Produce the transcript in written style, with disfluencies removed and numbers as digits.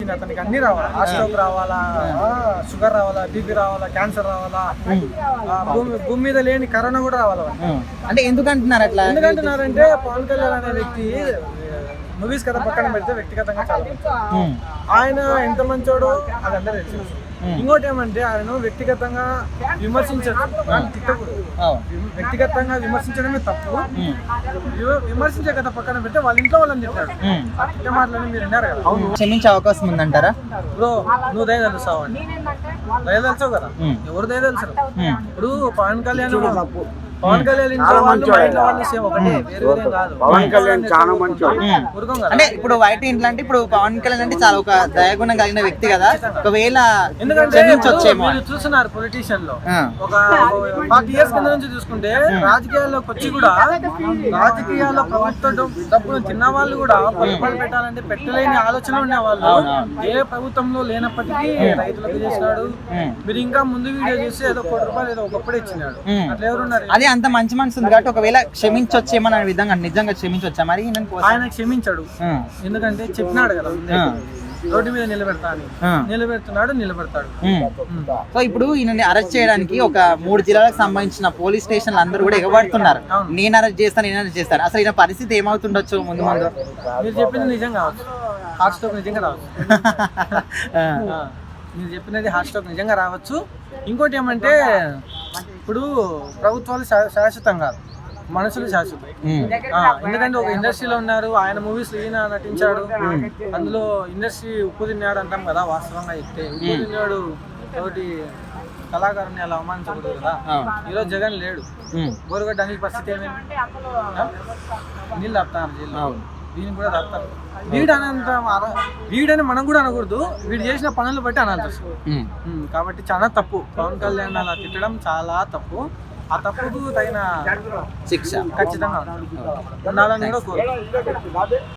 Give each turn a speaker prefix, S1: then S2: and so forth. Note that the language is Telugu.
S1: వచ్చింది అతనికి అన్ని రావాలి, హార్ట్ స్ట్రోక్ రావాలా, షుగర్ రావాలా, బీపీ రావాలా, క్యాన్సర్ రావాలా, భూమి మీద లేని కరోనా కూడా రావాలా.
S2: అంటే ఎందుకు అంటున్నారు అట్లా?
S1: ఎందుకంటున్నారంటే పవన్ కళ్యాణ్ అనే వ్యక్తి మూవీస్ కథ పక్కన పెడితే వ్యక్తిగతంగా చాలా మంచి, ఆయన ఎంత మంచోడో అది అందరూ తెలుసు. ఇంకోటి ఏమంటే ఆయన వ్యక్తిగతంగా విమర్శించచ్చు, తిట్టకూడదు. వ్యక్తిగతంగా విమర్శించడమే తప్పు. విమర్శించే కథ పక్కన పెడితే వాళ్ళ ఇంట్లో వాళ్ళని తిట్టాడు, ఆ తిట్టే మాటలని మీరు విన్నారు కదా.
S2: క్షమించే అవకాశం ఉందంటారా?
S1: ఇప్పుడు నువ్వు దయ తెలుసావు అండి, దయ తెలుసావు కదా, ఎవరు దయ తెలుసు. ఇప్పుడు పవన్ కళ్యాణ్ ఇంట్లో వాళ్ళు సేమ్ ఒకటే, వేరే వేరే కాదు.
S3: పవన్ కళ్యాణ్ చాలా మంచోడు.
S2: అంటే ఇప్పుడు వైట్ ఇంట్లో అంటే ఇప్పుడు పవన్ కళ్యాణ్ అంటే చాలా ఒక దయాగుణం కలిగిన వ్యక్తి కదా, ఒకవేళ
S1: ఎందుకంటే మీరు చూస్తున్నారు పొలిటీషియన్ లో ఒక 40 years కింద నుంచి చూసుకుంటే రాజకీయాల్లోకి వచ్చి కూడా రాజకీయాల్లో ప్రభుత్వం డబ్బులు తిన్న వాళ్ళు కూడా పొలిపాలు పెట్టాలంటే పెట్టలేని ఆలోచన ఉన్న వాళ్ళు ఏ ప్రభుత్వంలో లేనప్పటికీ రైతులకు చేసినాడు. మీరు ఇంకా ముందు వీడియో చూసి ఏదో ₹1 ఏదో ఒకప్పుడే ఇచ్చినాడు, అట్లా ఎవరున్నారు?
S2: అదే అంత మంచి మనసు ఉంది కాబట్టి ఒకవేళ క్షమించొచ్చేమో అనే విధంగా నిజంగా క్షమించొచ్చా మరి?
S1: ఆయన క్షమించాడు, ఎందుకంటే చెప్పినాడు కదా రోడ్డు మీద నిలబెడుతున్నాడు, నిలబెడతాడు.
S2: సో ఇప్పుడు ఈయనని అరెస్ట్ చేయడానికి ఒక 3 జిల్లాలకు సంబంధించిన పోలీస్ స్టేషన్లు అందరూ కూడా ఎగబడుతున్నారు, నేను అరెస్ట్ చేస్తాను. అసలు ఈయన పరిస్థితి ఏమవుతుండొచ్చు ముందు ముందు?
S1: మీరు చెప్పింది నిజం కావచ్చు, హార్ట్ స్ట్రోక్ నిజంగా రావచ్చు. మీరు చెప్పినది హార్ట్ స్ట్రోక్ నిజంగా రావచ్చు. ఇంకోటి ఏమంటే ఇప్పుడు ప్రభుత్వాలు శాశ్వతం కాదు, మనుషులు శాశ్వతం. ఎందుకంటే ఒక ఇండస్ట్రీలో ఉన్నారు, ఆయన మూవీస్ ఈయన నటించాడు, అందులో ఇండస్ట్రీ ఉప్పు తిన్నాడు అంటాం కదా. వాస్తవంగా చెప్తే ఉప్పు తిన్నాడు ఒకటి కళాకారుని అలా అవమానించకూడదు కదా. ఈరోజు జగన్ లేడు, బోరుగడ్డ అనిల్ పరిస్థితి ఏమైంది? నీళ్ళు తప్పుతారు జైల్లో, దీన్ని కూడా తప్పుతారు. వీడని మనం కూడా అనకూడదు, వీడు చేసిన పనులు బట్టి అనాల్సి వస్తుంది. కాబట్టి చాలా తప్పు, పవన్ కళ్యాణ్ అలా తిట్టడం చాలా తప్పు. ఆ తప్పుకు తగిన
S2: శిక్ష
S1: ఖచ్చితంగా ఉండాలని కూడా కోరు.